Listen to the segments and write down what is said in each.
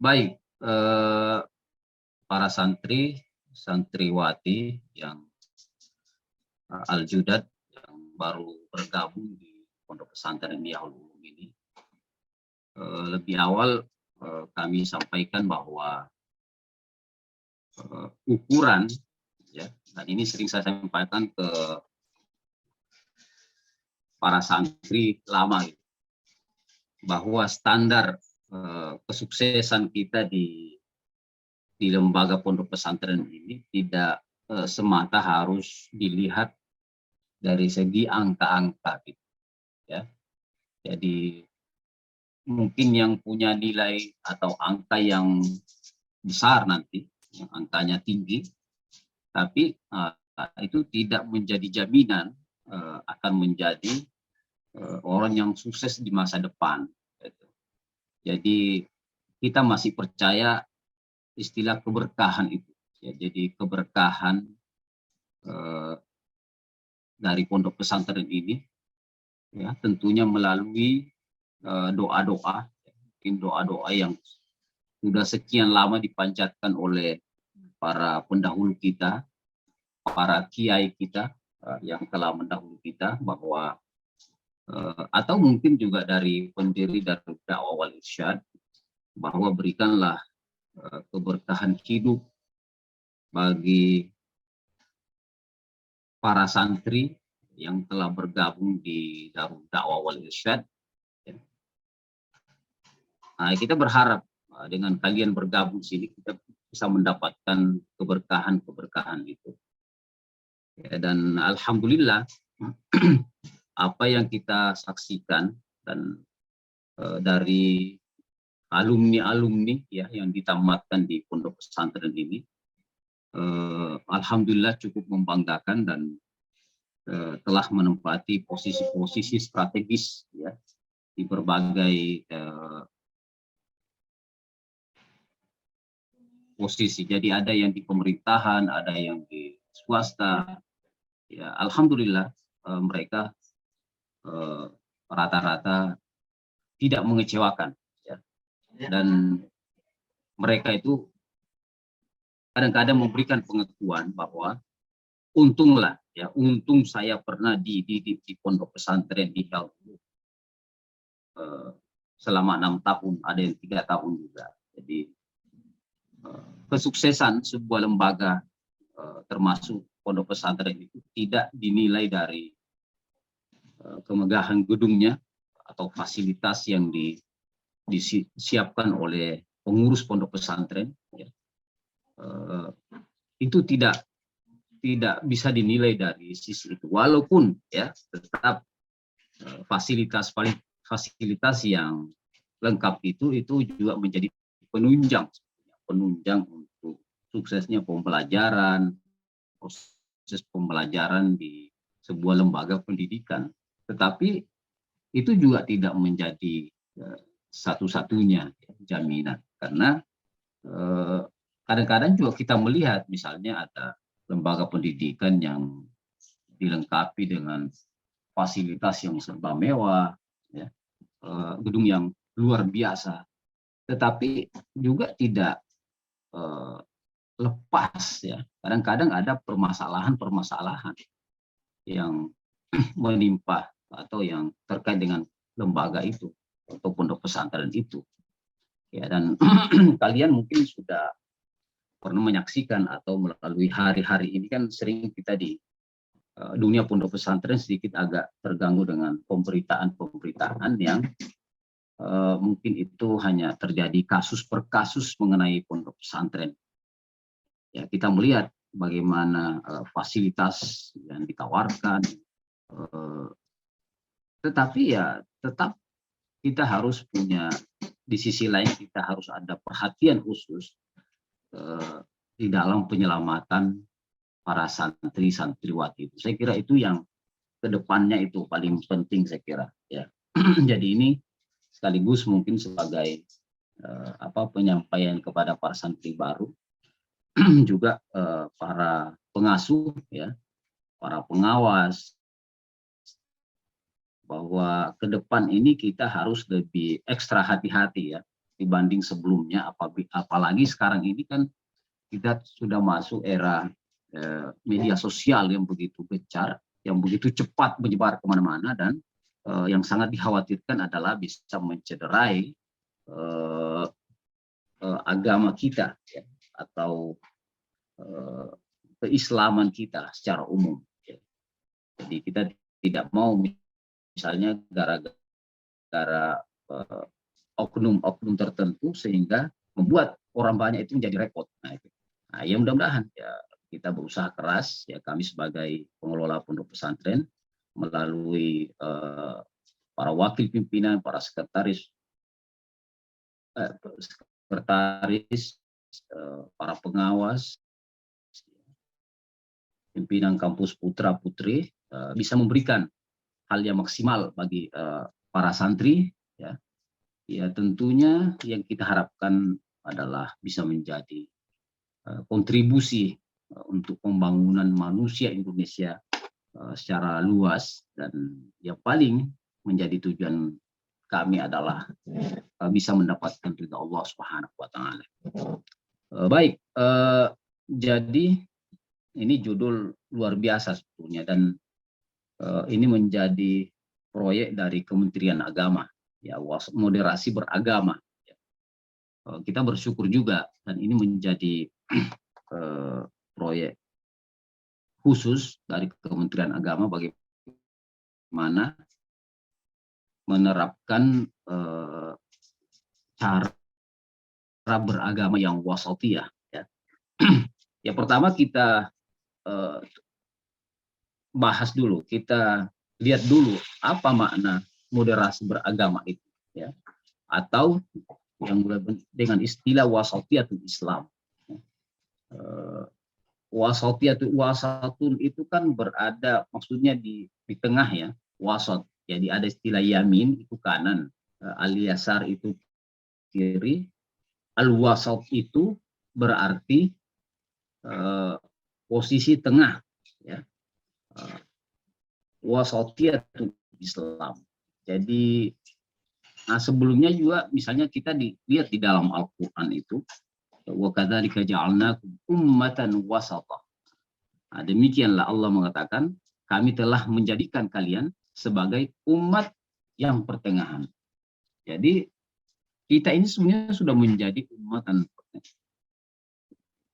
Baik, para santri, santriwati yang Al-Judad yang baru bergabung di Pondok Pesantren Miyahul Ulum ini, lebih awal kami sampaikan bahwa ukuran, ya, dan ini sering saya sampaikan ke para santri lama, bahwa standar kesuksesan kita di lembaga pondok pesantren ini tidak semata harus dilihat dari segi angka-angka, gitu, ya. Jadi mungkin yang punya nilai atau angka yang besar nanti, yang angkanya tinggi, tapi itu tidak menjadi jaminan akan menjadi orang yang sukses di masa depan, gitu. Jadi kita masih percaya istilah keberkahan itu, ya. Jadi keberkahan dari pondok pesantren ini, ya, tentunya melalui doa-doa, mungkin doa-doa yang sudah sekian lama dipanjatkan oleh para pendahulu kita, para kiai kita yang telah mendahului kita, bahwa atau mungkin juga dari pendiri dari dakwah wal irsyad, bahwa berikanlah keberkahan hidup bagi para santri yang telah bergabung di Darul Dakwah wal Irsyad. Nah, kita berharap dengan kalian bergabung sini kita bisa mendapatkan keberkahan-keberkahan itu. Ya, dan alhamdulillah apa yang kita saksikan dan dari alumni-alumni, ya, yang ditamatkan di pondok pesantren ini, alhamdulillah cukup membanggakan dan telah menempati posisi-posisi strategis, ya, di berbagai posisi. Jadi ada yang di pemerintahan, ada yang di swasta. Ya, alhamdulillah mereka rata-rata tidak mengecewakan, ya. Dan mereka itu kadang-kadang memberikan pengakuan bahwa untunglah, ya, untung saya pernah di pondok pesantren di Helpul selama 6 tahun, ada yang 3 tahun juga. Jadi kesuksesan sebuah lembaga termasuk pondok pesantren itu tidak dinilai dari kemegahan gedungnya atau fasilitas yang disiapkan oleh pengurus pondok pesantren, ya. Itu tidak bisa dinilai dari sisi itu, walaupun, ya, tetap fasilitas yang lengkap itu juga menjadi penunjang untuk suksesnya pembelajaran, proses pembelajaran di sebuah lembaga pendidikan. Tetapi itu juga tidak menjadi satu-satunya jaminan, karena kadang-kadang juga kita melihat misalnya ada lembaga pendidikan yang dilengkapi dengan fasilitas yang serba mewah, ya, gedung yang luar biasa, tetapi juga tidak lepas, ya. Kadang-kadang ada permasalahan yang menimpa atau yang terkait dengan lembaga itu atau pondok pesantren itu, ya. Dan kalian mungkin sudah pernah menyaksikan atau melalui hari-hari ini kan sering kita di dunia pondok pesantren sedikit agak terganggu dengan pemberitaan yang mungkin itu hanya terjadi kasus per kasus mengenai pondok pesantren. Ya, kita melihat bagaimana fasilitas yang ditawarkan, tetapi ya tetap kita harus punya, di sisi lain kita harus ada perhatian khusus di dalam penyelamatan para santri santriwati itu. Saya kira itu yang kedepannya itu paling penting, saya kira, ya. Jadi ini sekaligus mungkin sebagai penyampaian kepada para santri baru, juga para pengasuh, ya, para pengawas, bahwa ke depan ini kita harus lebih ekstra hati-hati, ya, dibanding sebelumnya, apalagi sekarang ini kan kita sudah masuk era media sosial yang begitu gencar, yang begitu cepat menyebar kemana-mana, dan yang sangat dikhawatirkan adalah bisa mencederai agama kita, ya, atau keislaman kita secara umum. Ya. Jadi kita tidak mau misalnya gara-gara oknum-oknum tertentu sehingga membuat orang banyak itu menjadi repot. Nah, ya mudah-mudahan ya kita berusaha keras, ya kami sebagai pengelola pondok pesantren melalui para wakil pimpinan, para sekretaris, para pengawas, pimpinan kampus putra putri bisa memberikan hal yang maksimal bagi para santri, ya. Ya tentunya yang kita harapkan adalah bisa menjadi kontribusi untuk pembangunan manusia Indonesia secara luas, dan yang paling menjadi tujuan kami adalah bisa mendapatkan ridha Allah Subhanahu wa taala. Baik, jadi ini judul luar biasa sebetulnya, dan ini menjadi proyek dari Kementerian Agama, ya, moderasi beragama. Kita bersyukur juga, dan ini menjadi proyek khusus dari Kementerian Agama bagaimana menerapkan cara beragama yang wasatiyah. Ya. Yang pertama kita bahas dulu, kita lihat dulu apa makna moderasi beragama itu, ya, atau yang dengan istilah wasatiyatul Islam. Wasatun itu kan berada, maksudnya di tengah, ya, wasat. Jadi ada istilah yamin itu kanan, al-yasar itu kiri, al-wasat itu berarti posisi tengah, ya. Wasatiyatul Islam. Jadi sebelumnya juga misalnya kita lihat di dalam Al-Qur'an itu, wa kadzalika ja'alnakum ummatan wasata. Nah, demikianlah Allah mengatakan, kami telah menjadikan kalian sebagai umat yang pertengahan. Jadi kita ini sebenarnya sudah menjadi umatan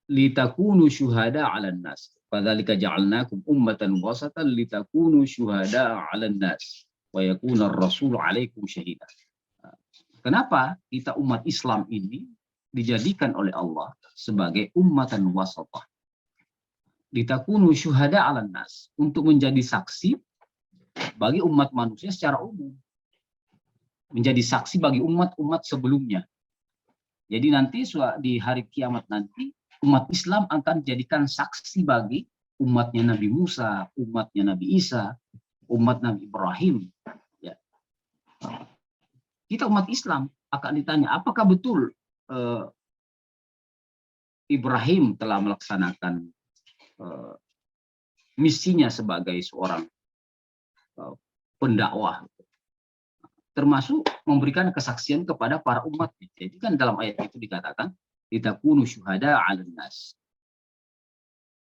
litakunu syuhada 'alan nas. Kadzalika ja'alnakum ummatan wasatan litakunu syuhada 'alan nas wa yakuna ar-rasulu 'alaikum syahida. Kenapa kita umat Islam ini dijadikan oleh Allah sebagai ummatan wasatah? Litakunu syuhada 'alan nas, untuk menjadi saksi bagi umat manusia secara umum. Menjadi saksi bagi umat-umat sebelumnya. Jadi nanti di hari kiamat nanti umat Islam akan dijadikan saksi bagi umatnya Nabi Musa, umatnya Nabi Isa, umat Nabi Ibrahim. Ya. Kita umat Islam akan ditanya, apakah betul Ibrahim telah melaksanakan misinya sebagai seorang pendakwah, termasuk memberikan kesaksian kepada para umat. Jadi kan dalam ayat itu dikatakan litakunu syuhada 'alan nas.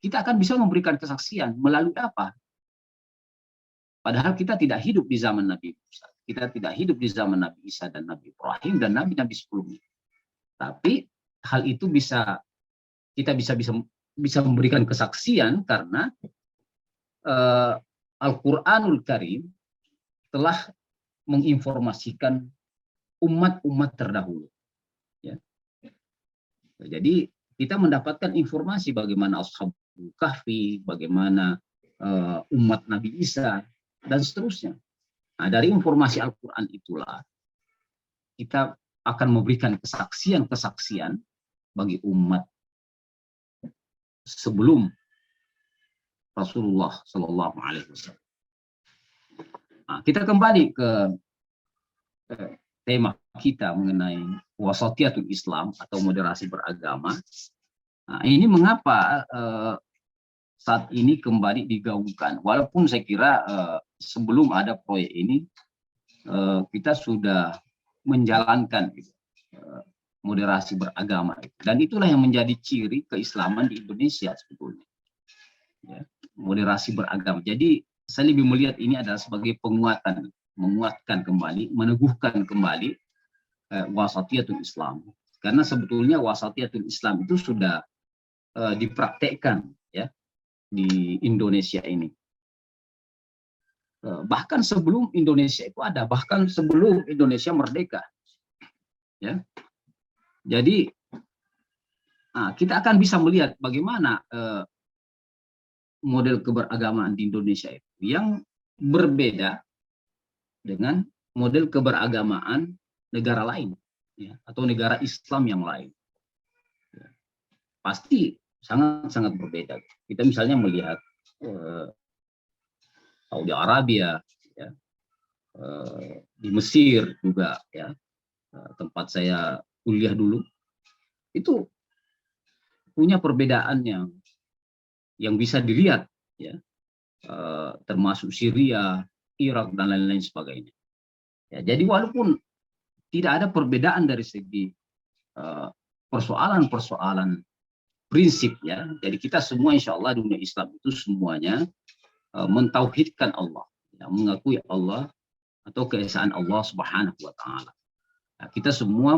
Kita akan bisa memberikan kesaksian melalui apa? Padahal kita tidak hidup di zaman Nabi Musa, kita tidak hidup di zaman Nabi Isa dan Nabi Ibrahim dan nabi-nabi sebelumnya. Tapi hal itu kita bisa memberikan kesaksian karena Al-Qur'anul Karim telah menginformasikan umat-umat terdahulu. Ya. Jadi kita mendapatkan informasi bagaimana Ashabul Kahfi, bagaimana umat Nabi Isa, dan seterusnya. Nah, dari informasi Al-Quran itulah kita akan memberikan kesaksian-kesaksian bagi umat sebelum Rasulullah Sallallahu Alaihi Wasallam. Nah, kita kembali ke tema kita mengenai wasatiyatul Islam atau moderasi beragama. Nah, ini mengapa saat ini kembali digaungkan? Walaupun saya kira sebelum ada proyek ini kita sudah menjalankan gitu, moderasi beragama. Dan itulah yang menjadi ciri keislaman di Indonesia sebetulnya. Ya, moderasi beragama. Jadi saya lebih melihat ini adalah sebagai penguatan, menguatkan kembali, meneguhkan kembali wasatiyatul Islam. Karena sebetulnya wasatiyatul Islam itu sudah dipraktekkan ya di Indonesia ini. Bahkan sebelum Indonesia itu ada, bahkan sebelum Indonesia merdeka. Ya. Jadi kita akan bisa melihat bagaimana model keberagamaan di Indonesia itu yang berbeda dengan model keberagamaan negara lain ya, atau negara Islam yang lain. Ya. Pasti sangat-sangat berbeda. Kita misalnya melihat Saudi Arabia, ya, di Mesir juga, ya, tempat saya kuliah dulu, itu punya perbedaan yang bisa dilihat, ya, termasuk Syria, Irak dan lain-lain sebagainya. Ya, jadi walaupun tidak ada perbedaan dari segi persoalan-persoalan prinsip, ya, jadi kita semua insya Allah dunia Islam itu semuanya mentauhidkan Allah, ya, mengakui Allah atau keesaan Allah Subhanahu wa Ta'ala. Nah, kita semua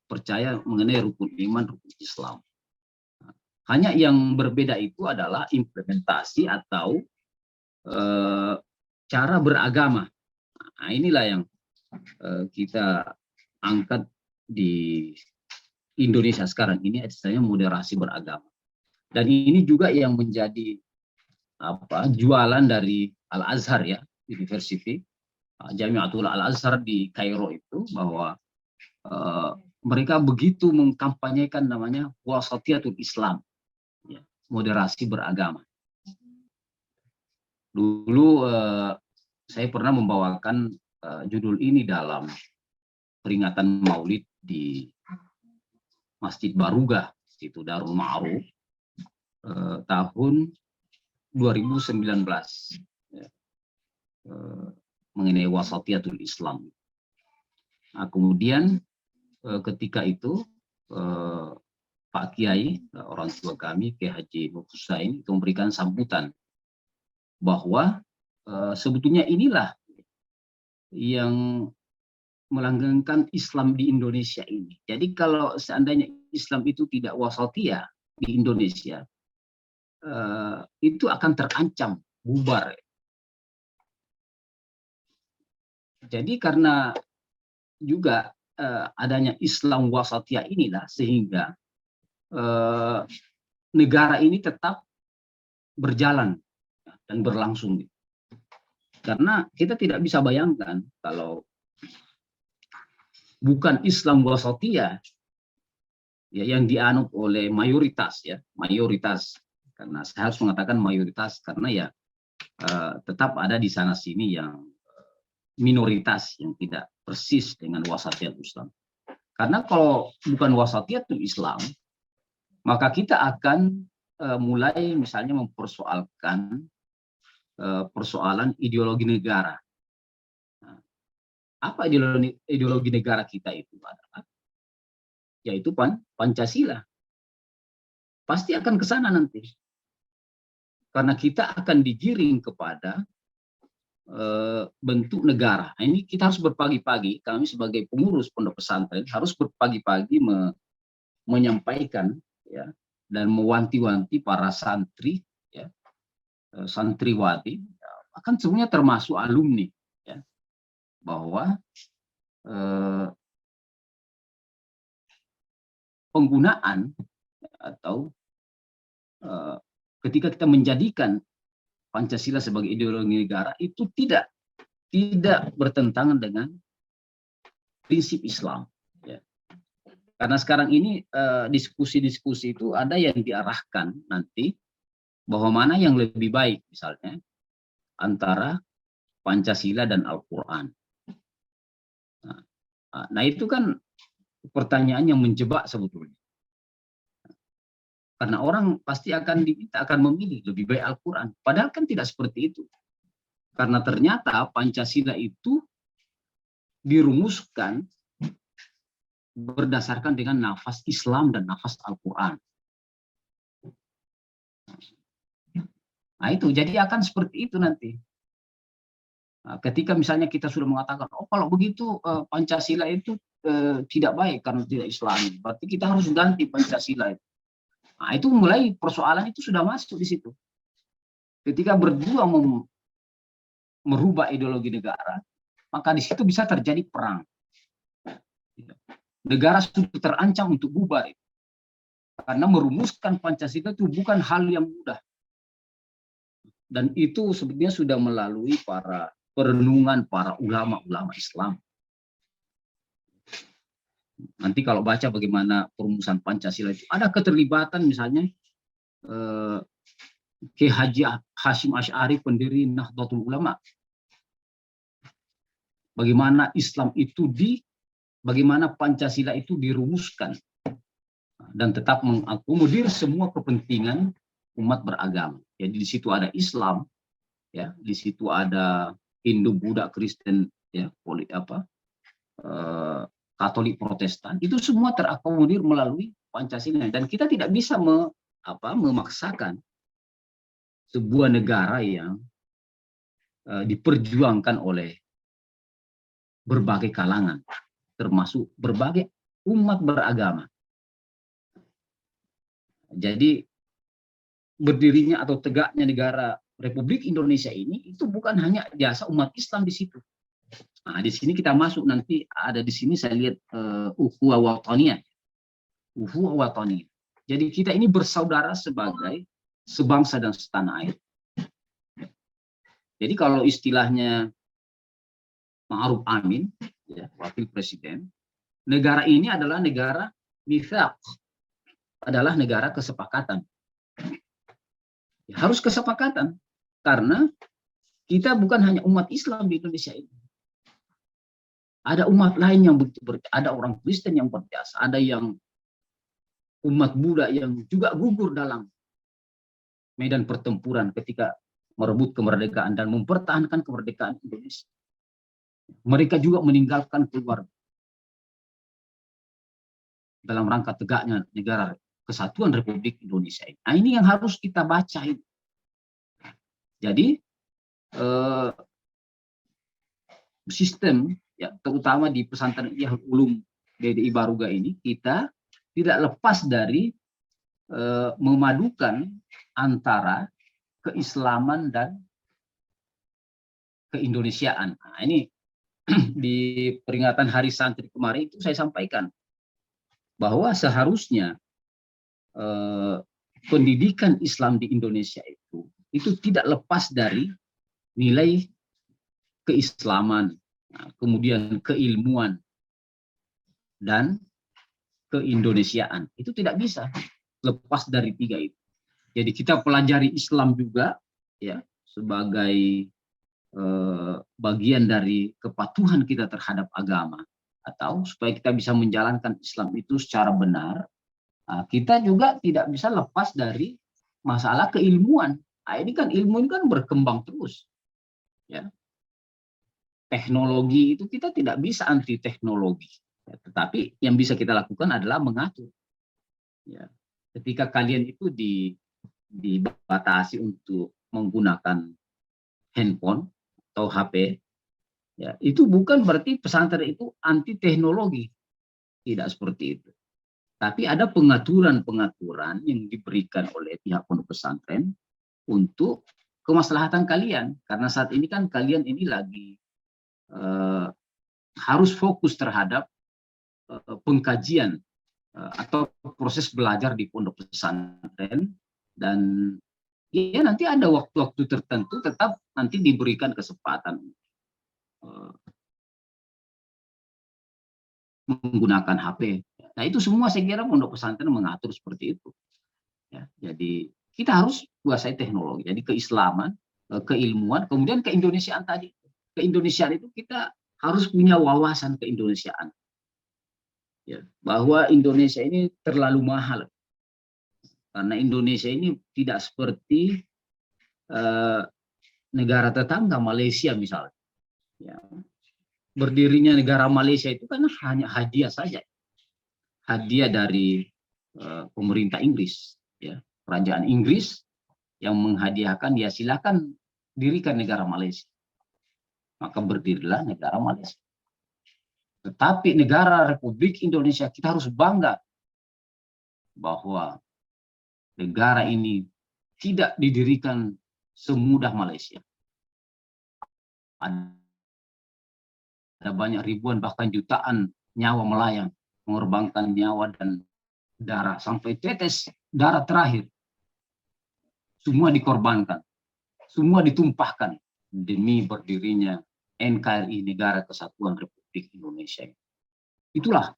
percaya mengenai rukun iman, rukun Islam. Hanya yang berbeda itu adalah implementasi atau cara beragama. Nah, inilah yang kita angkat di Indonesia sekarang ini, istilahnya moderasi beragama. Dan ini juga yang menjadi jualan dari Al-Azhar, ya, University, Jamiatul Al-Azhar di Kairo itu, bahwa mereka begitu mengkampanyekan namanya wasatiyatul Islam, ya, moderasi beragama. Dulu saya pernah membawakan judul ini dalam peringatan Maulid di Masjid Baruga, itu Darul Ma'ruf, tahun 2019, ya, mengenai wasatiyatul Islam. Nah, kemudian ketika itu Pak Kiai, orang tua kami, Kiai Haji Nur Husain, itu memberikan sambutan bahwa sebetulnya inilah yang melanggengkan Islam di Indonesia ini. Jadi kalau seandainya Islam itu tidak wasatiyah di Indonesia, itu akan terancam bubar. Jadi karena juga adanya Islam wasatiyah inilah sehingga negara ini tetap berjalan dan berlangsung. Karena kita tidak bisa bayangkan kalau bukan Islam wasatiyah, ya, yang dianut oleh mayoritas, ya, mayoritas, karena saya harus mengatakan mayoritas karena ya tetap ada di sana sini yang minoritas yang tidak persis dengan wasatiyatul Islam. Karena kalau bukan wasatiyatul Islam, maka kita akan mulai misalnya mempersoalkan persoalan ideologi negara. Nah, apa ideologi negara kita itu adalah? Yaitu Pancasila. Pasti akan ke sana nanti. Karena kita akan digiring kepada bentuk negara. Nah, ini kita harus berpagi-pagi, kami sebagai pengurus pondok pesantren harus berpagi-pagi menyampaikan, ya, dan mewanti-wanti para santri, ya, santriwati, akan semuanya termasuk alumni, ya, bahwa penggunaan atau ketika kita menjadikan Pancasila sebagai ideologi negara itu tidak bertentangan dengan prinsip Islam, ya. Karena sekarang ini diskusi-diskusi itu ada yang diarahkan nanti bahwa mana yang lebih baik misalnya antara Pancasila dan Al-Quran. Nah, itu kan pertanyaan yang menjebak sebetulnya. Karena orang pasti akan memilih lebih baik Al-Quran. Padahal kan tidak seperti itu. Karena ternyata Pancasila itu dirumuskan berdasarkan dengan nafas Islam dan nafas Al-Quran. Nah itu, jadi akan seperti itu nanti. Nah, ketika misalnya kita sudah mengatakan, oh kalau begitu Pancasila itu tidak baik karena tidak Islami, berarti kita harus ganti Pancasila itu. Nah itu mulai persoalan itu sudah masuk di situ. Ketika berjuang merubah ideologi negara, maka di situ bisa terjadi perang. Negara sudah terancam untuk bubar. Karena merumuskan Pancasila itu bukan hal yang mudah. Dan itu sebenarnya sudah melalui para perenungan para ulama-ulama Islam. Nanti kalau baca bagaimana perumusan Pancasila itu, ada keterlibatan misalnya Ki Haji Hashim Asy'ari, pendiri Nahdlatul Ulama. Bagaimana Islam itu bagaimana Pancasila itu dirumuskan dan tetap mengakomodir semua kepentingan umat beragama. Jadi di situ ada Islam, ya, di situ ada Hindu, Buddha, Kristen, ya, Katolik, Protestan, itu semua terakomodir melalui Pancasila. Dan kita tidak bisa memaksakan sebuah negara yang diperjuangkan oleh berbagai kalangan, termasuk berbagai umat beragama. Jadi berdirinya atau tegaknya negara Republik Indonesia ini itu bukan hanya jasa umat Islam di situ. Nah, di sini kita masuk nanti ada di sini saya lihat ukhuwah wataniyah. Ukhuwah wataniyah. Jadi kita ini bersaudara sebagai sebangsa dan setanah air. Jadi kalau istilahnya Ma'ruf Amin, ya, wakil presiden, negara ini adalah negara mitsaq, adalah negara kesepakatan. Ya, harus kesepakatan karena kita bukan hanya umat Islam di Indonesia ini. Ada umat lain yang ada orang Kristen yang berjasa, ada yang umat Buddha yang juga gugur dalam medan pertempuran ketika merebut kemerdekaan dan mempertahankan kemerdekaan Indonesia. Mereka juga meninggalkan keluarga dalam rangka tegaknya negara Kesatuan Republik Indonesia. Nah, ini yang harus kita baca. Jadi sistem, ya, terutama di pesantren Ihya'ul Ulum DDI Baruga ini, kita tidak lepas dari memadukan antara keislaman dan keindonesiaan. Nah, ini di peringatan Hari Santri kemarin itu saya sampaikan bahwa seharusnya pendidikan Islam di Indonesia itu tidak lepas dari nilai keislaman, kemudian keilmuan dan keindonesiaan. Itu tidak bisa lepas dari tiga itu. Jadi kita pelajari Islam juga, ya, sebagai bagian dari kepatuhan kita terhadap agama, atau supaya kita bisa menjalankan Islam itu secara benar. Kita juga tidak bisa lepas dari masalah keilmuan. Ini kan ilmu ini kan berkembang terus, ya. Teknologi itu kita tidak bisa anti teknologi, ya, tetapi yang bisa kita lakukan adalah mengatur. Ya. Ketika kalian itu dibatasi untuk menggunakan handphone atau HP, ya, itu bukan berarti pesantren itu anti teknologi, tidak seperti itu. Tapi ada pengaturan-pengaturan yang diberikan oleh pihak pondok pesantren untuk kemaslahatan kalian. Karena saat ini kan kalian ini lagi harus fokus terhadap pengkajian atau proses belajar di pondok pesantren. Dan ya nanti ada waktu-waktu tertentu tetap nanti diberikan kesempatan menggunakan HP. Nah itu semua saya kira pondok pesantren mengatur seperti itu. Ya, jadi kita harus kuasai teknologi. Jadi keislaman, keilmuan, kemudian keindonesiaan tadi. Keindonesiaan itu kita harus punya wawasan keindonesiaan. Ya, bahwa Indonesia ini terlalu mahal. Karena Indonesia ini tidak seperti negara tetangga Malaysia misalnya. Ya. Berdirinya negara Malaysia itu kan hanya hadiah saja. hadiah dari pemerintah Inggris, ya, kerajaan Inggris yang menghadiahkan, ya silakan dirikan negara Malaysia. Maka berdirilah negara Malaysia. Tetapi negara Republik Indonesia, kita harus bangga bahwa negara ini tidak didirikan semudah Malaysia. Ada banyak ribuan bahkan jutaan nyawa melayang, mengorbankan nyawa dan darah sampai tetes darah terakhir. Semua dikorbankan, semua ditumpahkan demi berdirinya NKRI, Negara Kesatuan Republik Indonesia. Itulah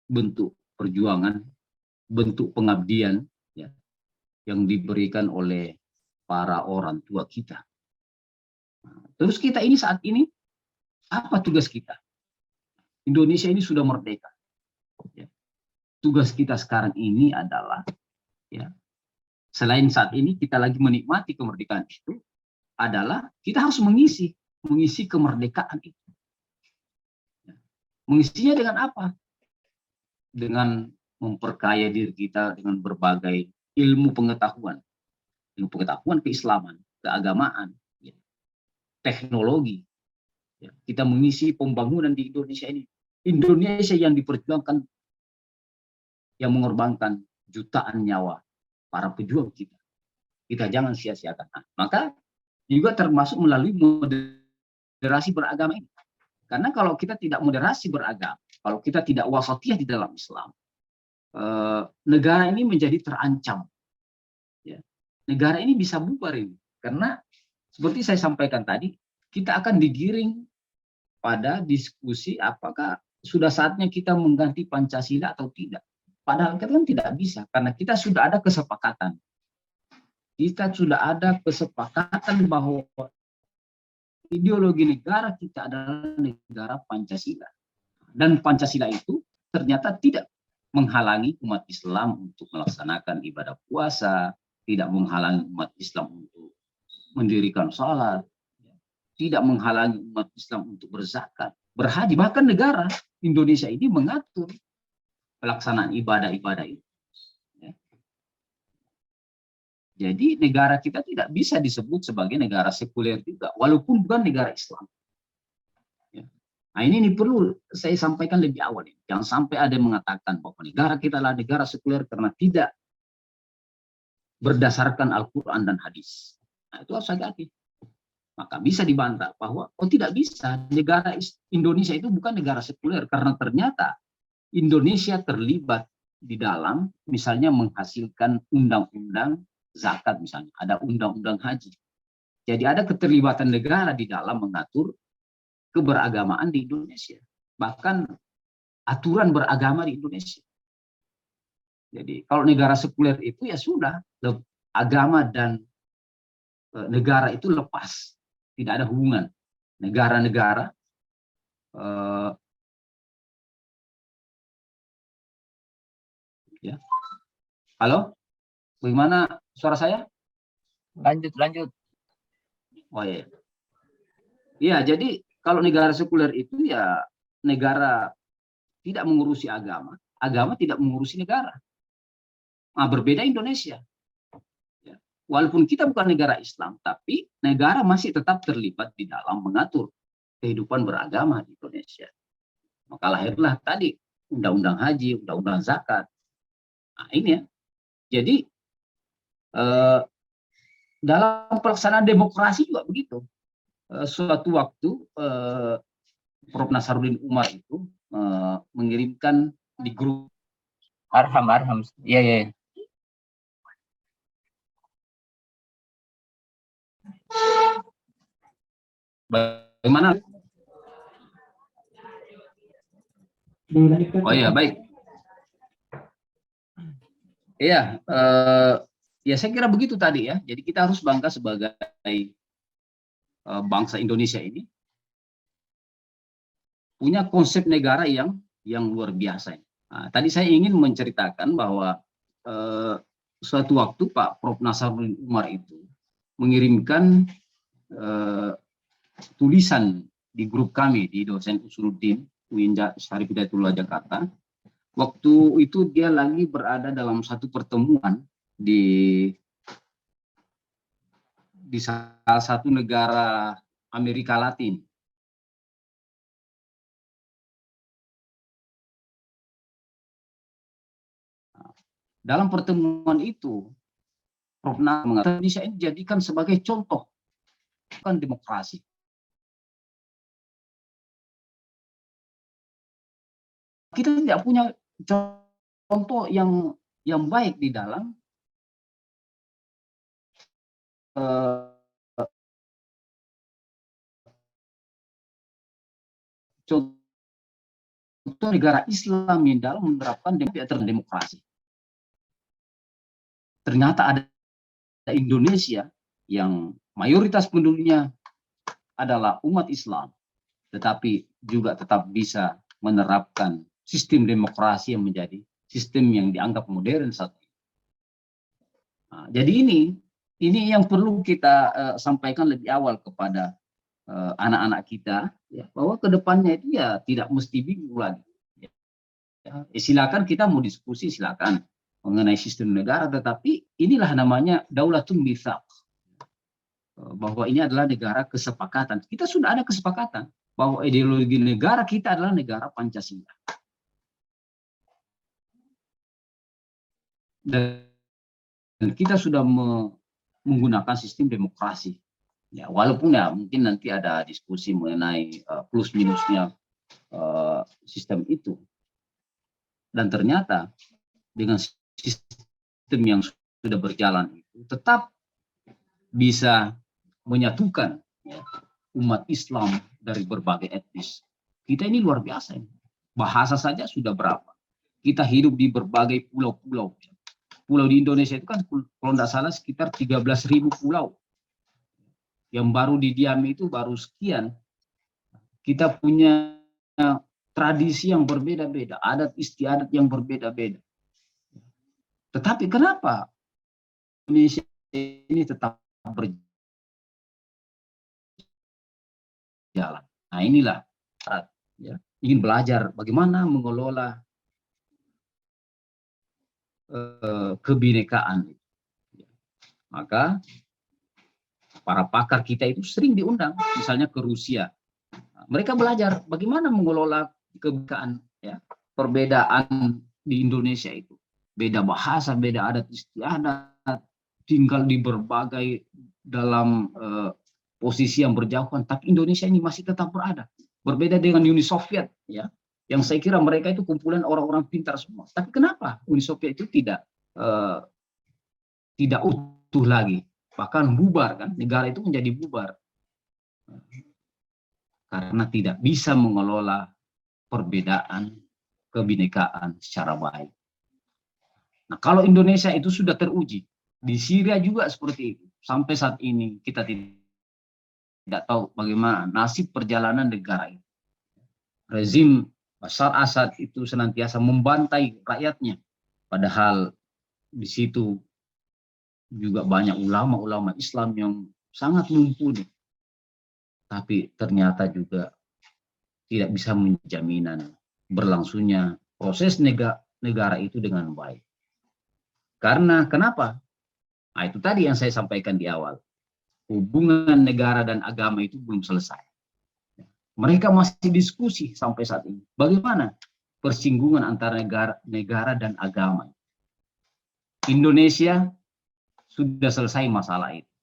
bentuk perjuangan, bentuk pengabdian, ya, yang diberikan oleh para orang tua kita. Terus kita ini saat ini, apa tugas kita? Indonesia ini sudah merdeka. Ya. Tugas kita sekarang ini adalah, ya, selain saat ini kita lagi menikmati kemerdekaan itu, adalah kita harus mengisi kemerdekaan itu. Mengisinya dengan apa? Dengan memperkaya diri kita dengan berbagai ilmu pengetahuan keislaman, keagamaan, ya, teknologi. Ya, kita mengisi pembangunan di Indonesia ini. Indonesia yang diperjuangkan, yang mengorbankan jutaan nyawa para pejuang kita. Kita jangan sia-siakan. Nah, maka juga termasuk melalui moderasi beragama ini. Karena kalau kita tidak moderasi beragama, kalau kita tidak wasatiyah di dalam Islam, negara ini menjadi terancam. Ya. Negara ini bisa bubar ini. Karena seperti saya sampaikan tadi, kita akan digiring pada diskusi apakah sudah saatnya kita mengganti Pancasila atau tidak. Padahal kita kan tidak bisa, karena kita sudah ada kesepakatan. Kita sudah ada kesepakatan bahwa ideologi negara kita adalah negara Pancasila. Dan Pancasila itu ternyata tidak menghalangi umat Islam untuk melaksanakan ibadah puasa, tidak menghalangi umat Islam untuk mendirikan sholat, tidak menghalangi umat Islam untuk berzakat, berhaji. Bahkan negara Indonesia ini mengatur pelaksanaan ibadah-ibadah itu. Jadi negara kita tidak bisa disebut sebagai negara sekuler juga, walaupun bukan negara Islam. Ya. Nah ini perlu saya sampaikan lebih awal. Jangan sampai ada yang mengatakan bahwa negara kita adalah negara sekuler karena tidak berdasarkan Al-Quran dan hadis. Nah itu harus hati-hati. Maka bisa dibantah bahwa tidak bisa, negara Indonesia itu bukan negara sekuler karena ternyata Indonesia terlibat di dalam misalnya menghasilkan undang-undang zakat, misalnya ada undang-undang haji. Jadi ada keterlibatan negara di dalam mengatur keberagamaan di Indonesia, bahkan aturan beragama di Indonesia. Jadi kalau negara sekuler itu ya sudah, agama dan negara itu lepas, tidak ada hubungan. Negara-negara ya. Halo, bagaimana suara saya? Lanjut. Oh iya. Iya, jadi kalau negara sekuler itu ya negara tidak mengurusi agama, agama tidak mengurusi negara. Nah, berbeda Indonesia. Ya. Walaupun kita bukan negara Islam, tapi negara masih tetap terlibat di dalam mengatur kehidupan beragama di Indonesia. Maka lahirlah tadi undang-undang haji, undang-undang zakat. Nah, ini ya. Jadi dalam pelaksanaan demokrasi juga begitu. Suatu waktu Prof. Nasaruddin Umar itu mengirimkan di grup Arham. Iya. Bagaimana? Oh iya, baik. Iya, ya saya kira begitu tadi ya. Jadi kita harus bangga sebagai bangsa Indonesia ini punya konsep negara yang luar biasa. Nah, tadi saya ingin menceritakan bahwa suatu waktu Pak Prof. Nasaruddin Umar itu mengirimkan tulisan di grup kami di dosen Usuluddin UIN Syarif Hidayatullah Jakarta Waktu itu dia lagi berada dalam satu pertemuan di salah satu negara Amerika Latin. Dalam pertemuan itu, Prof. mengatakan Indonesia ini dijadikan sebagai contoh bukan demokrasi. Kita tidak punya contoh yang baik di dalam contoh negara Islam yang dalam menerapkan demokrasi. Ternyata ada Indonesia yang mayoritas penduduknya adalah umat Islam, tetapi juga tetap bisa menerapkan sistem demokrasi yang menjadi sistem yang dianggap modern saat ini. Nah, jadi ini yang perlu kita sampaikan lebih awal kepada anak-anak kita, ya, bahwa kedepannya itu ya tidak mesti bingung lagi. Ya, silakan kita mau diskusi, silakan mengenai sistem negara, tetapi inilah namanya daulatun mitsaq, bahwa ini adalah negara kesepakatan. Kita sudah ada kesepakatan bahwa ideologi negara kita adalah negara Pancasila. Dan kita sudah menggunakan sistem demokrasi. Ya, walaupun ya mungkin nanti ada diskusi mengenai plus minusnya sistem itu. Dan ternyata dengan sistem yang sudah berjalan itu tetap bisa menyatukan, ya, umat Islam dari berbagai etnis. Kita ini luar biasa. Bahasa saja sudah berapa. Kita hidup di berbagai pulau-pulau. Pulau di Indonesia itu kan kalau tidak salah sekitar 13.000 pulau. Yang baru didiami itu baru sekian. Kita punya tradisi yang berbeda-beda, adat istiadat yang berbeda-beda. Tetapi kenapa Indonesia ini tetap berjalan? Nah inilah, ya, ingin belajar bagaimana mengelola kebinekaan. Maka para pakar kita itu sering diundang, misalnya ke Rusia. Mereka belajar bagaimana mengelola kebinekaan, ya, perbedaan di Indonesia itu. Beda bahasa, beda adat istiadat, tinggal di berbagai dalam posisi yang berjauhan, tapi Indonesia ini masih tetap berada. Berbeda dengan Uni Soviet, ya, yang saya kira mereka itu kumpulan orang-orang pintar semua. Tapi kenapa Uni Soviet itu tidak utuh lagi, bahkan bubar, kan? Negara itu menjadi bubar karena tidak bisa mengelola perbedaan kebinekaan secara baik. Nah, kalau Indonesia itu sudah teruji, di Syria juga seperti itu. Sampai saat ini kita tidak tahu bagaimana nasib perjalanan negara itu. Rezim Bashar Assad itu senantiasa membantai rakyatnya, padahal di situ juga banyak ulama-ulama Islam yang sangat mumpuni, tapi ternyata juga tidak bisa menjaminan berlangsungnya proses negara itu dengan baik. Karena kenapa? Nah, itu tadi yang saya sampaikan di awal. Hubungan negara dan agama itu belum selesai. Mereka masih diskusi sampai saat ini. Bagaimana persinggungan antara negara dan agama? Indonesia sudah selesai masalah itu,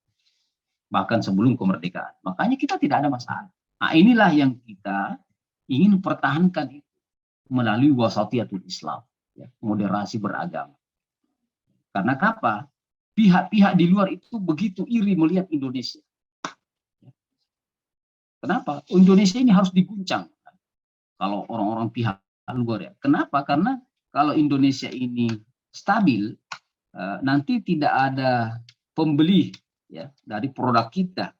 bahkan sebelum kemerdekaan. Makanya kita tidak ada masalah. Nah, inilah yang kita ingin pertahankan itu melalui wasatiyatul Islam, ya, moderasi beragama. Karena apa? Pihak-pihak di luar itu begitu iri melihat Indonesia. Kenapa? Indonesia ini harus diguncang kalau orang-orang pihak luar, ya. Kenapa? Karena kalau Indonesia ini stabil, nanti tidak ada pembeli, ya, dari produk kita.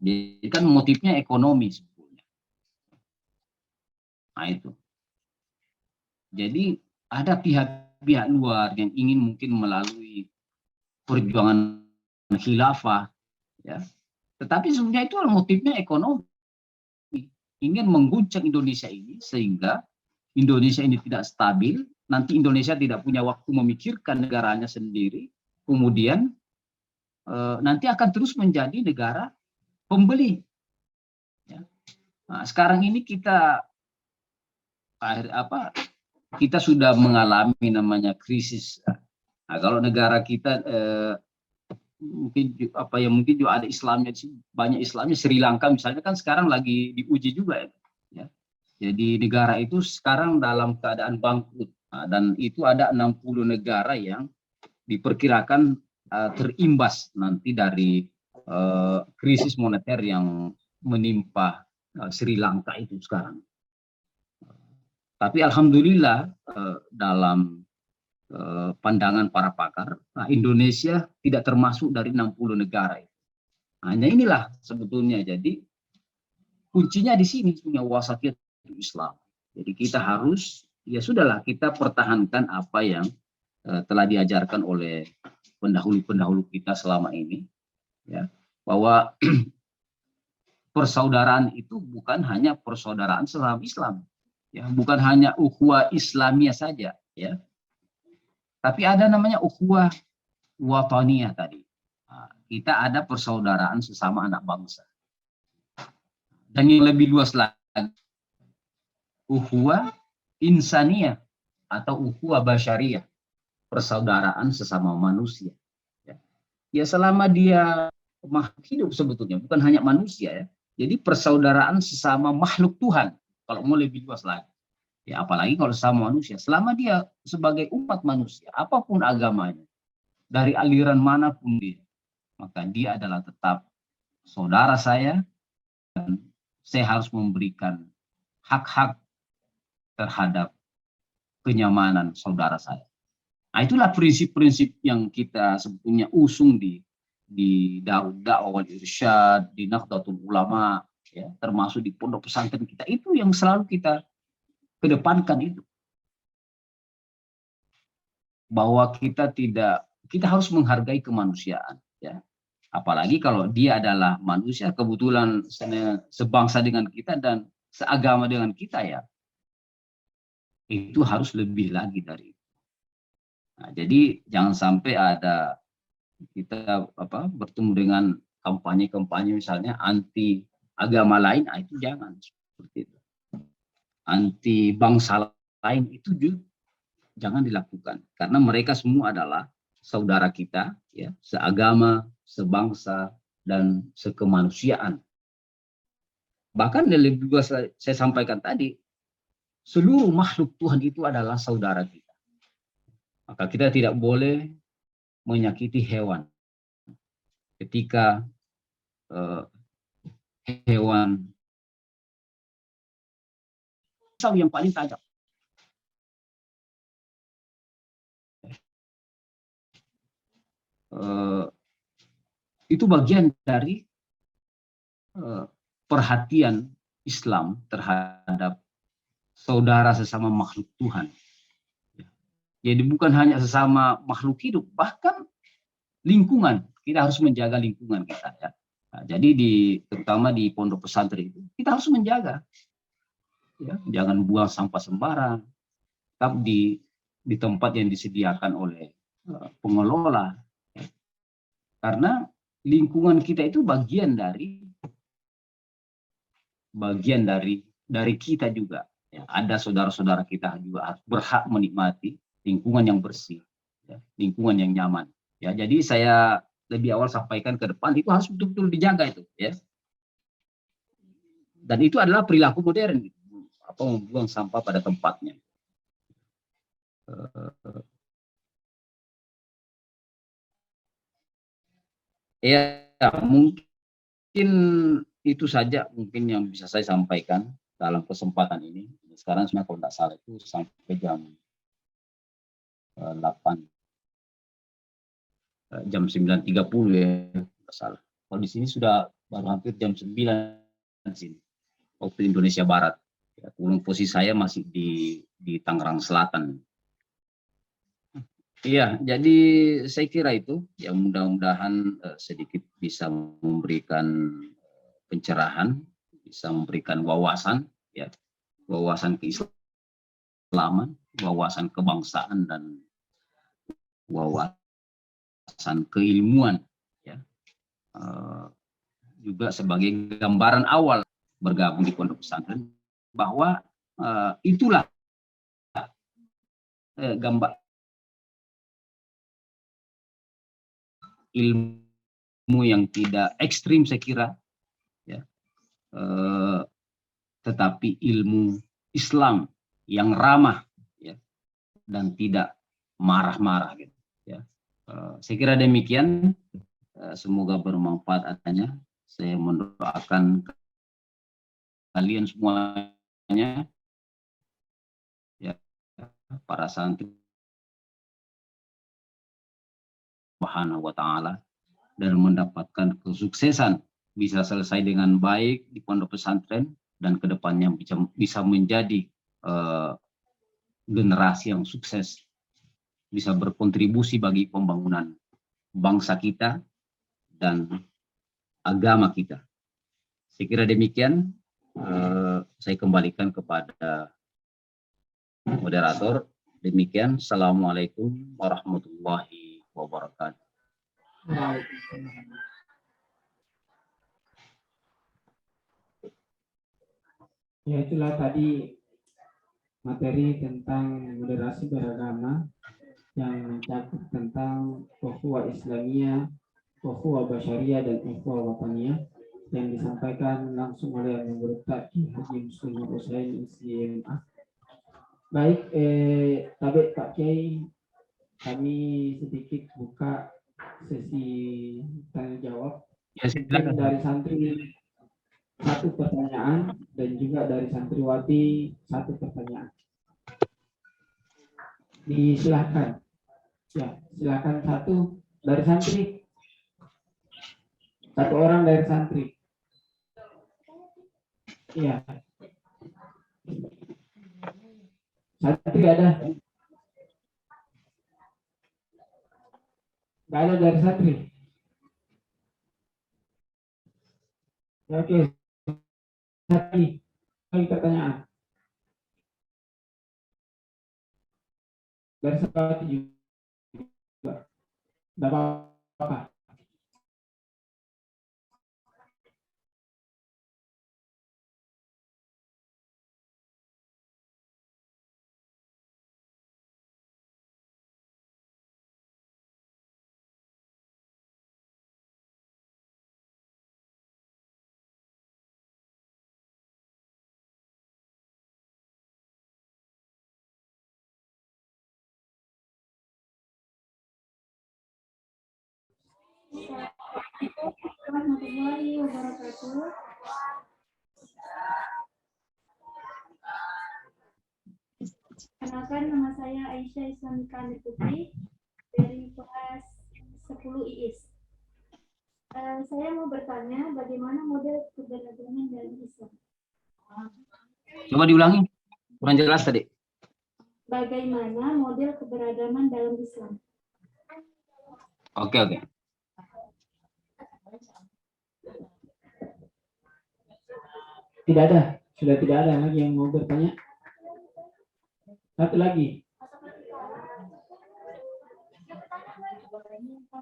Jadi kan motifnya ekonomi sebetulnya. Nah itu. Jadi ada pihak-pihak luar yang ingin mungkin melalui perjuangan khilafah, ya. Tetapi sebenarnya itu motifnya ekonomi. Ingin mengguncang Indonesia ini sehingga Indonesia ini tidak stabil, nanti Indonesia tidak punya waktu memikirkan negaranya sendiri, kemudian nanti akan terus menjadi negara pembeli. Ya. Nah, sekarang ini kita kita sudah mengalami namanya krisis. Nah, kalau negara kita mungkin juga ada Islamnya, banyak Islamnya. Sri Lanka misalnya kan sekarang lagi diuji juga ya. Jadi negara itu sekarang dalam keadaan bangkrut. Nah, dan itu ada 60 negara yang diperkirakan terimbas nanti dari krisis moneter yang menimpa Sri Lanka itu sekarang. Tapi alhamdulillah dalam pandangan para pakar, Indonesia tidak termasuk dari 60 negara. Hanya inilah sebetulnya. Jadi kuncinya di sini, punya wasatiyah Islam. Jadi kita harus, ya sudahlah, kita pertahankan apa yang telah diajarkan oleh pendahulu-pendahulu kita selama ini, ya, bahwa persaudaraan itu bukan hanya persaudaraan sesama Islam, ya, bukan hanya ukhuwah Islamiyah saja, ya, tapi ada namanya ukhuwah wataniyah tadi. Nah, kita ada persaudaraan sesama anak bangsa. Dan yang lebih luas lagi, ukhuwah insaniyah atau ukhuwah basyariyah, persaudaraan sesama manusia. Ya selama dia makhluk hidup sebetulnya, bukan hanya manusia, ya. Jadi persaudaraan sesama makhluk Tuhan, kalau mau lebih luas lagi. Ya apalagi kalau sesama manusia, selama dia sebagai umat manusia, apapun agamanya, dari aliran manapun dia, maka dia adalah tetap saudara saya, dan saya harus memberikan hak-hak terhadap kenyamanan saudara saya. Nah, itulah prinsip-prinsip yang kita sebetulnya usung di Darud Da'wah wal Irsyad, di Nahdlatul Ulama, ya, termasuk di pondok pesantren kita. Itu yang selalu kita kedepankan itu. Bahwa kita harus menghargai kemanusiaan, ya. Apalagi kalau dia adalah manusia kebetulan sebangsa dengan kita dan seagama dengan kita, ya. Itu harus lebih lagi dari itu. Nah, jadi jangan sampai ada kita bertemu dengan kampanye-kampanye misalnya anti agama lain, itu jangan seperti itu. Anti bangsa lain itu juga jangan dilakukan, karena mereka semua adalah saudara kita, ya, seagama, sebangsa, dan sekemanusiaan. Bahkan yang lebih luas saya sampaikan tadi, seluruh makhluk Tuhan itu adalah saudara kita. Maka kita tidak boleh menyakiti hewan. Ketika hewan pisau yang paling tajam, itu bagian dari perhatian Islam terhadap saudara sesama makhluk Tuhan. Jadi bukan hanya sesama makhluk hidup, bahkan lingkungan. Kita harus menjaga lingkungan kita, ya. Nah, jadi terutama di pondok pesantren itu kita harus menjaga, ya, jangan buang sampah sembarang, tetap di tempat yang disediakan oleh pengelola, ya. Karena lingkungan kita itu bagian dari kita juga, ya. Ada saudara-saudara kita juga harus berhak menikmati lingkungan yang bersih, ya, lingkungan yang nyaman, ya. Jadi saya lebih awal sampaikan ke depan itu harus betul-betul dijaga itu, ya. Dan itu adalah perilaku modern, gitu. Membuang sampah pada tempatnya. Ya, mungkin itu saja mungkin yang bisa saya sampaikan dalam kesempatan ini. Sekarang sebenarnya kalau tidak salah itu sampai jam 9.30 ya, tidak salah. Kalau di sini sudah baru hampir jam 9 di sini, waktu Indonesia Barat. Ya, posisi saya masih di Tangerang Selatan. Iya, jadi saya kira itu yang mudah-mudahan sedikit bisa memberikan pencerahan, bisa memberikan wawasan, ya, wawasan keislaman, wawasan kebangsaan dan wawasan keilmuan, ya. Juga sebagai gambaran awal bergabung di pondok pesantren bahwa itulah gambar ilmu yang tidak ekstrim saya kira, ya, tetapi ilmu Islam yang ramah, ya, dan tidak marah-marah, gitu, ya. Saya kira demikian. Semoga bermanfaat adanya. Saya mendoakan kalian semuanya, ya, para santri Subhanahu wa ta'ala, dan mendapatkan kesuksesan, bisa selesai dengan baik di pondok pesantren, dan kedepannya bisa menjadi generasi yang sukses, bisa berkontribusi bagi pembangunan bangsa kita dan agama kita. Saya kira demikian. Saya kembalikan kepada moderator. Demikian. Assalamualaikum warahmatullahi wabarakatuh. Ya, itulah tadi materi tentang moderasi beragama yang mencakup tentang ukhuwah Islamiyah, ukhuwah Basyariyah, dan ukhuwah Wataniyah yang disampaikan langsung oleh Guru Haji Muslim Husain SDMA. Baik, Tabik Pak Kiai, kami sedikit buka sesi tanya jawab. Ya, silakan. Dari santri 1 pertanyaan dan juga dari santriwati 1 pertanyaan. Disilahkan. Ya, silakan 1 dari santri. 1 orang dari santri. Iya. Santri ada? Nggak ada dari santri. Ya, oke. Lagi pertanyaan. Dari santri juga. Tidak apa-apa. Assalamualaikum warahmatullahi wabarakatuh. Kenalkan, nama saya Aisyah Islamika Putri dari kelas 10 IIS. Saya mau bertanya bagaimana model keberagaman dalam Islam. Coba diulangi, kurang jelas tadi. Bagaimana model keberagaman dalam Islam? Oke. Tidak ada, sudah tidak ada lagi yang mau bertanya. 1 lagi.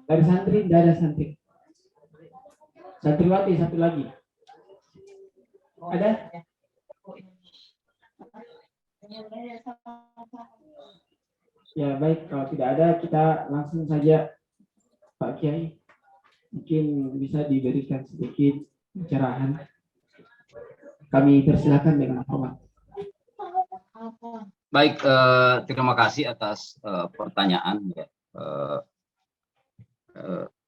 Dari santri, tidak ada santri. Santriwati 1 lagi. Ada? Ya, baik, kalau tidak ada kita langsung saja Pak Kiai. Mungkin bisa diberikan sedikit pencerahan. Kami persilakan dengan hormat. Baik, terima kasih atas pertanyaan. Ya.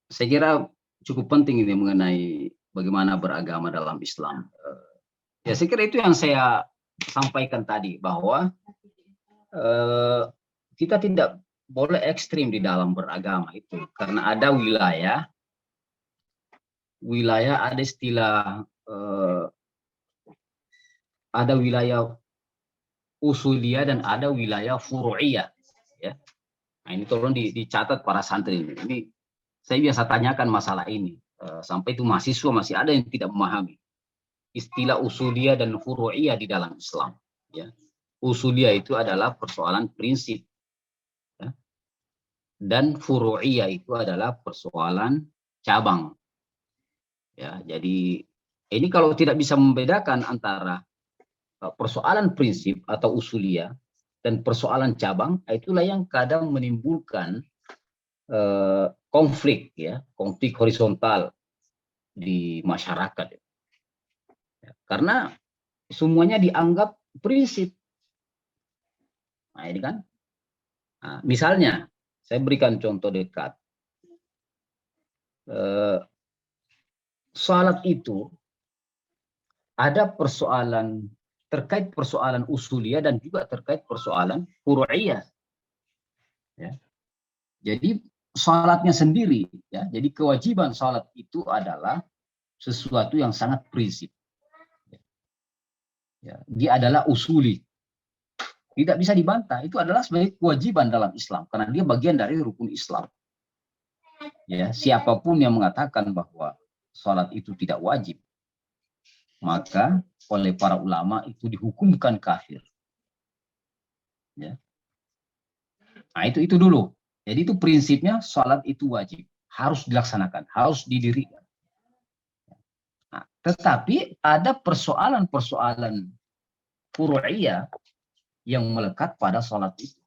Saya kira cukup penting ini mengenai bagaimana beragama dalam Islam. Ya, saya kira itu yang saya sampaikan tadi, bahwa kita tidak boleh ekstrim di dalam beragama itu, karena ada wilayah ada istilah ada wilayah usuliyah dan ada wilayah furu'iyah, ya. Nah, ini tolong dicatat para santri ini. Ini saya biasa tanyakan masalah ini, sampai itu mahasiswa masih ada yang tidak memahami istilah usuliyah dan furu'iyah di dalam Islam, ya. usuliyah itu adalah persoalan prinsip, ya. Dan furu'iyah itu adalah persoalan cabang. Ya, jadi ini kalau tidak bisa membedakan antara persoalan prinsip atau usuliyah dan persoalan cabang, itulah yang kadang menimbulkan konflik, ya, konflik horizontal di masyarakat. Ya, karena semuanya dianggap prinsip. Nah, ini kan. Nah, misalnya, saya berikan contoh dekat. Salat itu ada persoalan terkait persoalan usuliyah dan juga terkait persoalan furu'iyah. Ya. Jadi salatnya sendiri, ya. Jadi kewajiban salat itu adalah sesuatu yang sangat prinsip. Ya. Dia adalah usuli. Tidak bisa dibantah. Itu adalah sebagai kewajiban dalam Islam karena dia bagian dari rukun Islam. Ya, siapapun yang mengatakan bahwa salat itu tidak wajib, maka oleh para ulama itu dihukumkan kafir. Ya. Nah, itu dulu. Jadi itu prinsipnya salat itu wajib, harus dilaksanakan, harus didirikan. Nah, tetapi ada persoalan-persoalan furu'iyah yang melekat pada salat itu.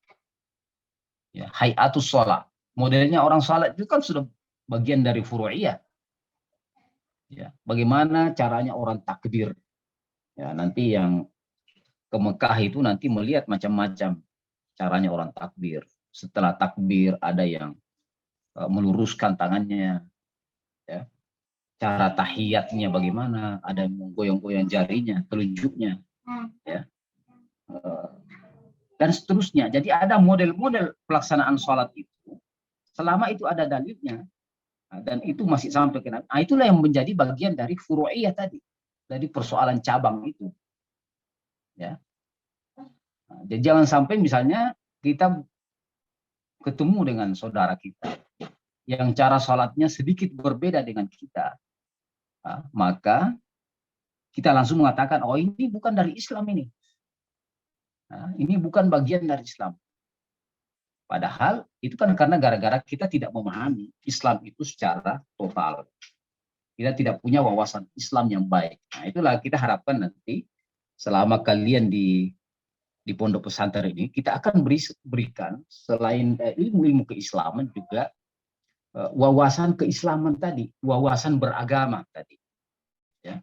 Ya, hayatus salat. Modelnya orang salat itu kan sudah bagian dari furu'iyah. Ya, bagaimana caranya orang takbir. Ya, nanti yang ke Mekah itu nanti melihat macam-macam caranya orang takbir. Setelah takbir ada yang meluruskan tangannya, ya. Cara tahiyatnya bagaimana, ada yang menggoyang-goyang jarinya, telunjuknya, ya. Dan seterusnya. Jadi ada model-model pelaksanaan sholat itu, selama itu ada dalilnya, dan itu masih sampai ke. Nah, itulah yang menjadi bagian dari furu'iyah tadi, dari persoalan cabang itu, ya. Nah, jadi jangan sampai misalnya kita ketemu dengan saudara kita yang cara sholatnya sedikit berbeda dengan kita, nah, maka kita langsung mengatakan, oh ini bukan dari Islam ini. Nah, ini bukan bagian dari Islam. Padahal itu kan karena gara-gara kita tidak memahami Islam itu secara total. Kita tidak punya wawasan Islam yang baik. Nah, itulah kita harapkan nanti selama kalian di pondok pesantren ini, kita akan berikan selain ilmu-ilmu keislaman juga wawasan keislaman tadi, wawasan beragama tadi. Ya.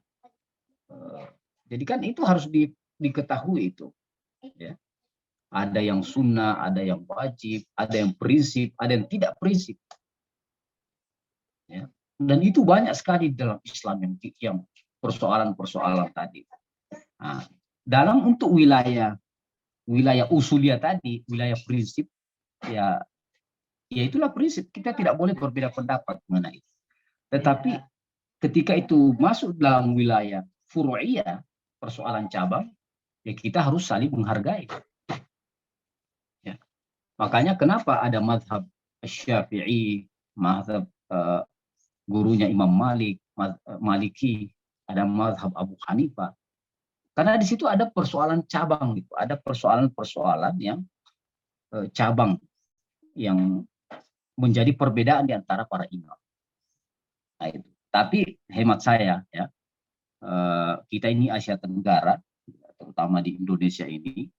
Jadi kan itu harus diketahui itu. Ya. Ada yang sunnah, ada yang wajib, ada yang prinsip, ada yang tidak prinsip. Ya. Dan itu banyak sekali dalam Islam yang persoalan-persoalan tadi. Nah, dalam untuk wilayah usuliyah tadi, wilayah prinsip, ya itulah prinsip. Kita tidak boleh berbeda pendapat mengenai itu. Tetapi ketika itu masuk dalam wilayah furu'iyah, persoalan cabang, ya kita harus saling menghargai. Ya. Makanya kenapa ada mazhab Syafi'i, mazhab gurunya Imam Malik, Maliki, ada mazhab Abu Hanifah. Karena di situ ada persoalan cabang, gitu. Ada persoalan-persoalan yang cabang yang menjadi perbedaan di antara para imam. Nah, itu. Tapi hemat saya, ya, kita ini Asia Tenggara, terutama di Indonesia ini,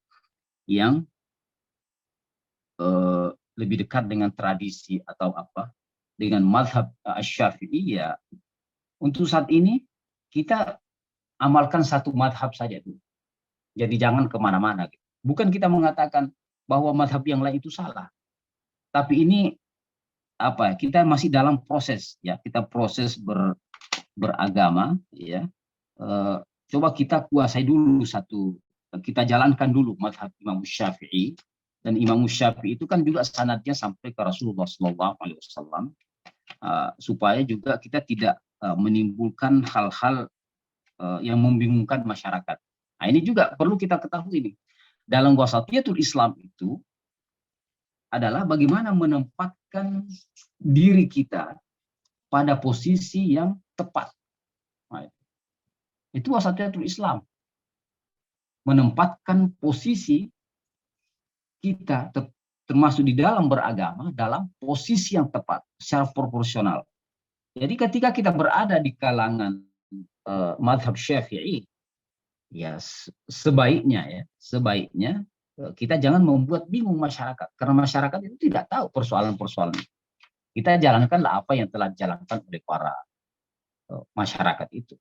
yang lebih dekat dengan tradisi atau apa, dengan mazhab Asy-Syafi'i, ya, untuk saat ini kita amalkan satu mazhab saja dulu. Jadi jangan kemana-mana. Bukan kita mengatakan bahwa mazhab yang lain itu salah, tapi ini apa? Kita masih dalam proses, ya. Kita proses beragama, ya. Coba kita kuasai dulu kita jalankan dulu mazhab Imam Syafi'i, dan Imam Syafi'i itu kan juga sanadnya sampai ke Rasulullah SAW, supaya juga kita tidak menimbulkan hal-hal yang membingungkan masyarakat. Nah, ini juga perlu kita ketahui nih. Dalam wasatiyatul Islam itu adalah bagaimana menempatkan diri kita pada posisi yang tepat. Nah, itu wasatiyatul Islam. menempatkan posisi kita termasuk di dalam beragama dalam posisi yang tepat secara proporsional. Jadi ketika kita berada di kalangan mazhab Syafi'i, ya sebaiknya kita jangan membuat bingung masyarakat, karena masyarakat itu tidak tahu persoalan-persoalan. Kita jalankanlah apa yang telah dijalankan oleh para masyarakat itu.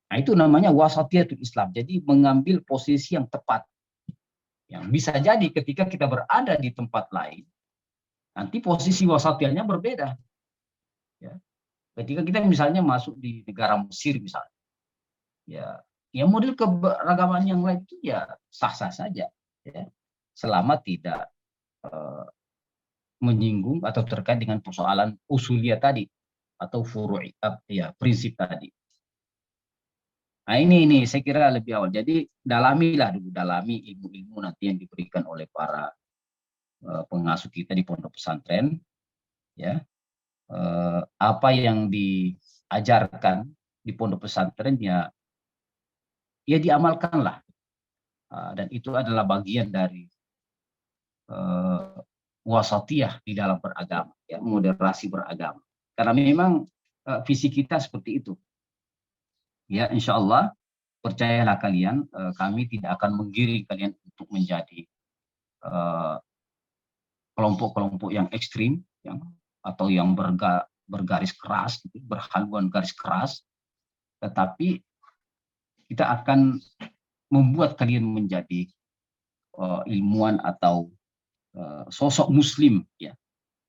Nah, itu namanya wasatiyatul Islam. Jadi mengambil posisi yang tepat. Yang bisa jadi ketika kita berada di tempat lain, nanti posisi wasatiyahnya berbeda. Ya. Ketika kita misalnya masuk di negara Mesir misalnya, ya model keberagaman yang lain itu ya sah-sah saja, ya, selama tidak menyinggung atau terkait dengan persoalan usuliyah tadi atau furu'i, ya prinsip tadi. Nah ini saya kira lebih awal. Jadi dalami ilmu-ilmu nanti yang diberikan oleh para pengasuh kita di pondok pesantren, ya. Apa yang diajarkan di pondok pesantren ya diamalkanlah, dan itu adalah bagian dari wasatiyah di dalam beragama, ya, moderasi beragama. Karena memang visi kita seperti itu. Ya, insya Allah percayalah kalian, kami tidak akan menggiring kalian untuk menjadi kelompok-kelompok yang ekstrim, atau yang bergaris keras, berhaluan garis keras, tetapi kita akan membuat kalian menjadi ilmuwan atau sosok muslim, ya,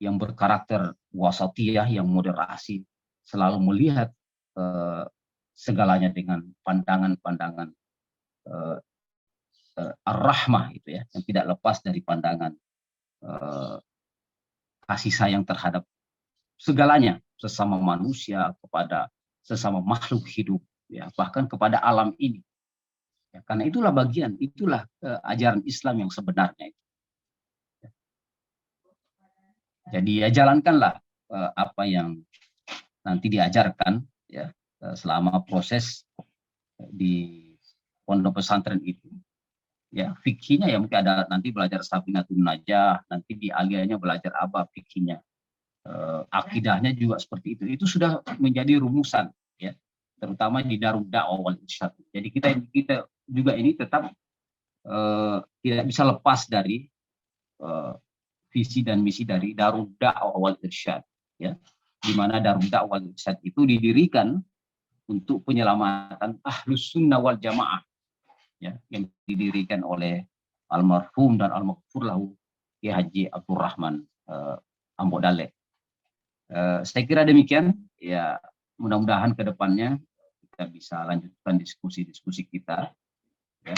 yang berkarakter wasatiyah, yang moderasi, selalu melihat segalanya dengan pandangan-pandangan ar-rahmah, itu ya, yang tidak lepas dari pandangan kasih sayang terhadap segalanya, sesama manusia, kepada sesama makhluk hidup, ya, bahkan kepada alam ini. Ya, karena itulah ajaran Islam yang sebenarnya itu. Jadi ya jalankanlah apa yang nanti diajarkan, ya, selama proses di pondok pesantren itu. Ya, fikihnya ya mungkin ada nanti belajar Safinatun Najah, nanti di aliyahnya belajar apa fikihnya. Akidahnya juga seperti itu. Itu sudah menjadi rumusan, ya, terutama di Darud Da'wah wal Irsyad. Jadi kita juga ini tetap tidak bisa lepas dari visi dan misi dari Darud Da'wah wal Irsyad, ya, di mana Darud Da'wah wal Irsyad itu didirikan untuk penyelamatan Ahlus Sunnah wal Jamaah, ya, yang didirikan oleh almarhum dan almaghfur lahu Kiai Haji Abdurrahman Ambodale. Saya kira demikian, ya, mudah-mudahan ke depannya kita bisa lanjutkan diskusi-diskusi kita, ya.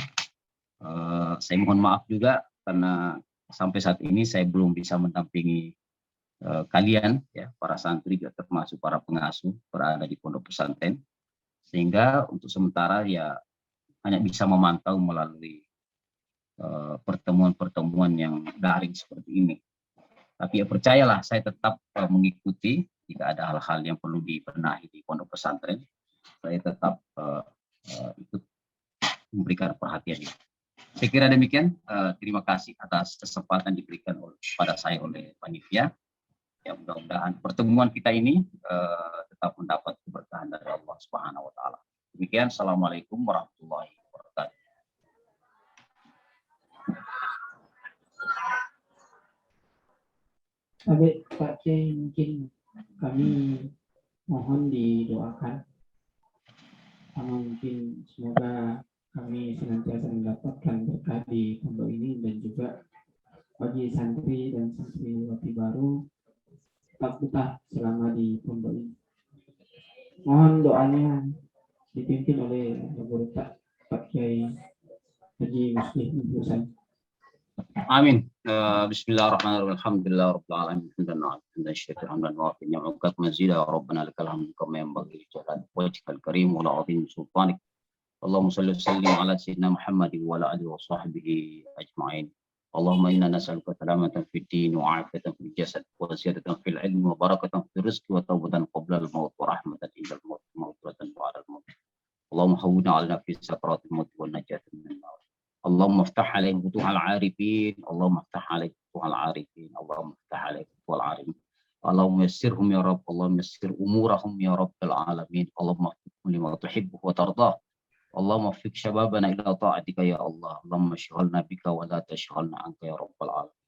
Saya mohon maaf juga karena sampai saat ini saya belum bisa mendampingi kalian, ya, para santri juga termasuk para pengasuh berada di pondok pesantren, sehingga untuk sementara ya hanya bisa memantau melalui pertemuan-pertemuan yang daring seperti ini. Tapi ya percayalah, saya tetap mengikuti jika ada hal-hal yang perlu dibenahi di pondok pesantren. Saya tetap ikut memberikan perhatian. Saya kira demikian. Terima kasih atas kesempatan diberikan pada saya oleh panitia. Ya, mudah-mudahan pertemuan kita ini tetap mendapat keberkahan dari Allah Subhanahu wa taala. Demikian, assalamualaikum warahmatullahi wabarakatuh. Baik, Pak Kiai, mungkin kami mohon didoakan. Mungkin semoga kami senantiasa mendapatkan berkah di pondok ini, dan juga bagi santri dan santriwati baru tetap betah selama di pondok ini. Mohon doanya dipimpin oleh Guru Pak Kiai Haji Muslim Husain. Amin. Bismillahirrahmanirrahim. Alhamdulillahirabbil alamin. Hamdan syakir hamdan wafi ni'matak mazida rabbana lakal hamdu kama yanbaghi li jalali wajhikal karim wa la 'azim sultanik. Allahumma shalli wa sallim ala sayyidina Muhammadin wa ala alihi wa sahbihi ajma'in. Allahumma inna nas'aluka salamatan fid din wa 'afiyatan fil jasad wa ziyadatan fil ilmi wa barakatan fil rizqi wa tawbatan qabla al maut wa rahmatan indal maut wa maghfiratan ba'da al maut. اللهم هون علينا في سكرات الموت والنجاة من النار. اللهم افتح عليهم فتوح العارفين، اللهم افتح عليهم فتوح العارفين، اللهم افتح عليهم فتوح العارفين. اللهم يسرهم يا رب، اللهم يسر امورهم يا رب العالمين. اللهم وفقهم لما تحبه وترضاه. اللهم وفق شبابنا الى طاعتك يا الله. اللهم اشغلنا بك ولا تشغلنا عنك يا رب العالمين.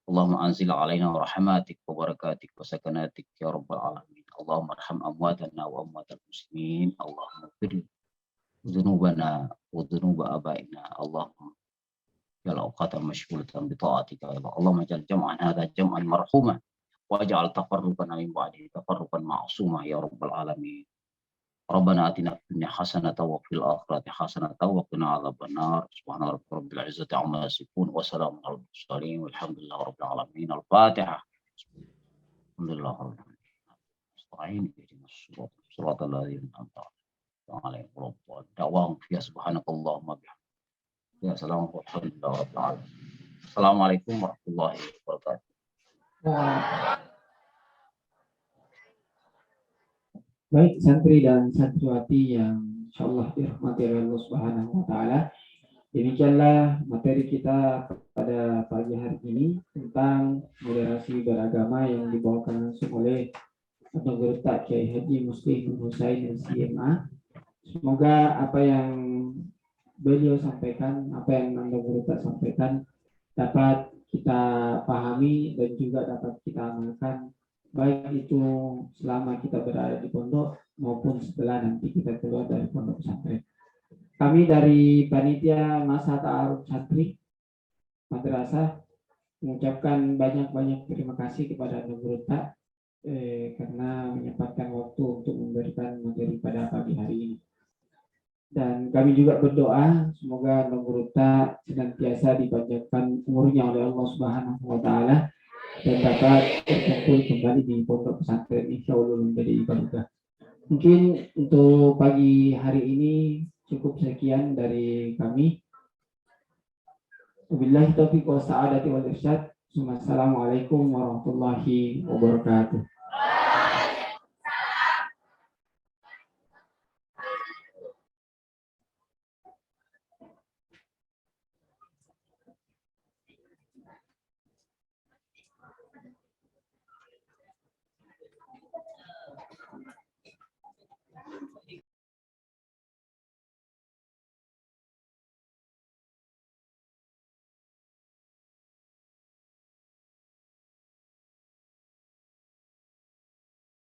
اللهم انزل علينا رحماتك وبركاتك وسكناتك يا رب العالمين. اللهم ارحم امواتنا واموات المسلمين. اللهم اغفر ذنوبنا وذنوب ابائنا. اللهم اجعل اوقاتنا مشغولة بطاعتك يا الله. اللهم اجعل جمعا هذا جمعا مرحوما، واجعل تفرقنا من بعده تفرقا معصوما يا رب العالمين. ربنا آتنا في الدنيا حسنة وفي الآخرة حسنة وقنا عذاب النار. سبحان ربك رب العزة عما يصفون وسلام على المرسلين والحمد لله رب العالمين. الفاتحة. الحمد لله رب العالمين. استعين اهدنا الصراط الذين أنعمت عليهم غير المغضوب دعواهم فيها سبحانك اللهم وبحمدك. يا سلام والحمد لله رب العالمين. السلام عليكم ورحمة الله وبركاته. Baik santri dan santriwati yang insyaallah dirahmati oleh Allah Subhanahu wa taala. Demikianlah materi kita pada pagi hari ini tentang moderasi beragama yang dibawakan langsung oleh Anggota Kiai Haji Muslim Husain SIMA. Semoga apa yang beliau sampaikan, apa yang Anggota sampaikan dapat kita pahami dan juga dapat kita amalkan, baik itu selama kita berada di pondok maupun setelah nanti kita keluar dari pondok pesantren. Kami dari panitia masa ta'aruf santri madrasah mengucapkan banyak-banyak terima kasih kepada Anggota karena menyempatkan waktu untuk memberikan materi pada pagi hari ini. Dan kami juga berdoa semoga Anggota senantiasa dipanjangkan umurnya oleh Allah Subhanahu wa taala dan dapat berkumpul kembali di pondok pesantren insyaallah menjadi ibadah. Mungkin untuk pagi hari ini cukup sekian dari kami. Wabillahi taufiq wa sa'adati wal irsyad. Assalamualaikum warahmatullahi wabarakatuh.